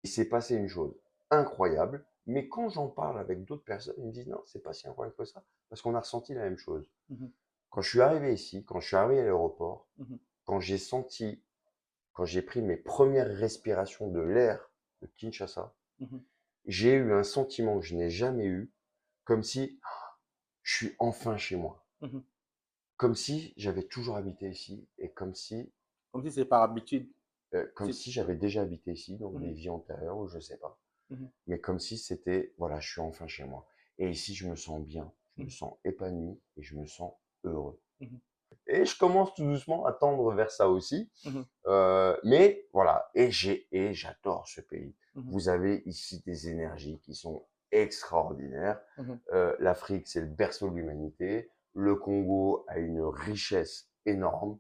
il s'est passé une chose incroyable, mais quand j'en parle avec d'autres personnes, ils me disent non, c'est pas si incroyable que ça, parce qu'on a ressenti la même chose. Mhm, Quand je suis arrivé ici, quand je suis arrivé à l'aéroport, mhm, quand j'ai senti, quand j'ai pris mes premières respirations de l'air de Kinshasa, mhm, j'ai eu un sentiment que je n'ai jamais eu, comme si je suis enfin chez moi. mhm. Comme si j'avais toujours habité ici et Comme si c'est par habitude. comme C'est- si j'avais déjà habité ici dans des Mhm, vies antérieures ou je sais pas. mhm, Mais comme si c'était, voilà, je suis enfin chez moi. Et ici, je me sens bien, je me mhm, sens épanoui et je me sens heureux. mhm, Et je commence tout doucement à tendre vers ça aussi. mhm, Mais voilà, et j'adore ce pays. mhm, Vous avez ici des énergies qui sont extraordinaires. mhm, L'Afrique, c'est le berceau de l'humanité. Le Congo a une richesse énorme,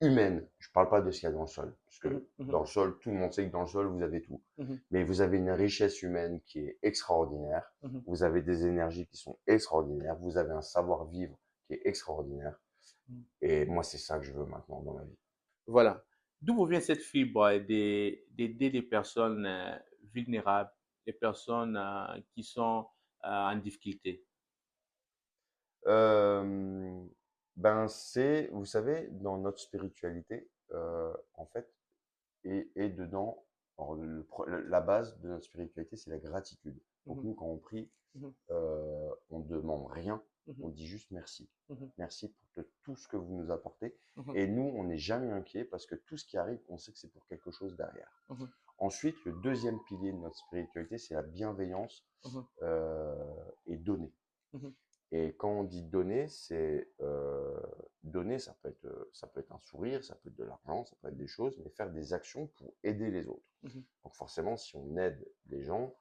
humaine. Je ne parle pas de ce qu'il y a dans le sol, parce mhm, que mhm, dans le sol, tout le monde sait que dans le sol, vous avez tout. mhm, Mais vous avez une richesse humaine qui est extraordinaire. mhm, Vous avez des énergies qui sont extraordinaires. Vous avez un savoir-vivre qui est extraordinaire. mhm. Et moi, c'est ça que je veux maintenant dans ma vie. Voilà. D'où vous vient cette fibre d'aider les personnes vulnérables, les personnes qui sont en difficulté? Euh, Ben, c'est, vous savez, dans notre spiritualité, en fait, et dedans, alors, la base de notre spiritualité, c'est la gratitude. Donc Mhm, nous, quand on prie, mhm, on ne demande rien, mhm, on dit juste merci. mhm, Merci pour tout ce que vous nous apportez. mhm, Et nous, on n'est jamais inquiet parce que tout ce qui arrive, on sait que c'est pour quelque chose derrière. mhm, Ensuite, le deuxième pilier de notre spiritualité, c'est la bienveillance mhm, et donner. mhm, Et quand on dit donner, c'est donner, ça peut être un sourire, ça peut être de l'argent, ça peut être des choses, mais faire des actions pour aider les autres. mhm, Donc forcément, si on aide les gens,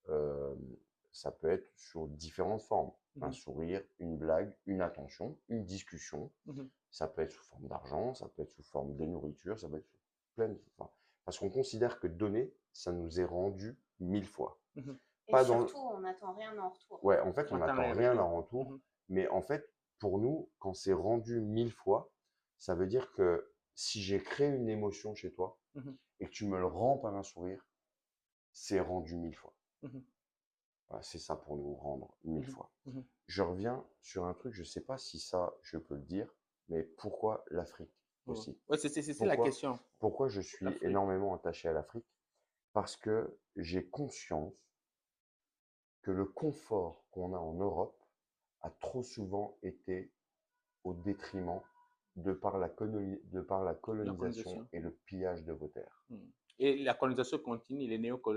euh, ça peut être sous différentes formes. Un mhm, sourire, une blague, une attention, une discussion. mhm. Ça peut être sous forme d'argent, ça peut être sous forme de nourriture, ça peut être sous plein de formes. Parce qu'on considère que donner, ça nous est rendu 1000 fois. Mhm. Et Pas dans, surtout, on n'attend rien en retour. Ouais, en fait, on Attends n'attend les rien en retours. retour, Mhm, mais en fait, pour nous, quand c'est rendu 1000 fois, ça veut dire que si j'ai créé une émotion chez toi mhm, et que tu me le rends par un sourire, c'est rendu 1000 fois. mhm, Voilà, c'est ça pour nous rendre mille mhm, fois. mhm. Je reviens sur un truc, je ne sais pas si ça, je peux le dire, mais pourquoi l'Afrique Ouais, aussi? ouais, c'est la Pourquoi, question. pourquoi je suis L'Afrique. énormément attaché à l'Afrique? Parce que j'ai conscience que le confort qu'on a en Europe a trop souvent été au détriment de par la La colonisation colonisation. et le pillage de vos terres. Mhm. Et la colonisation continue, les néocolonies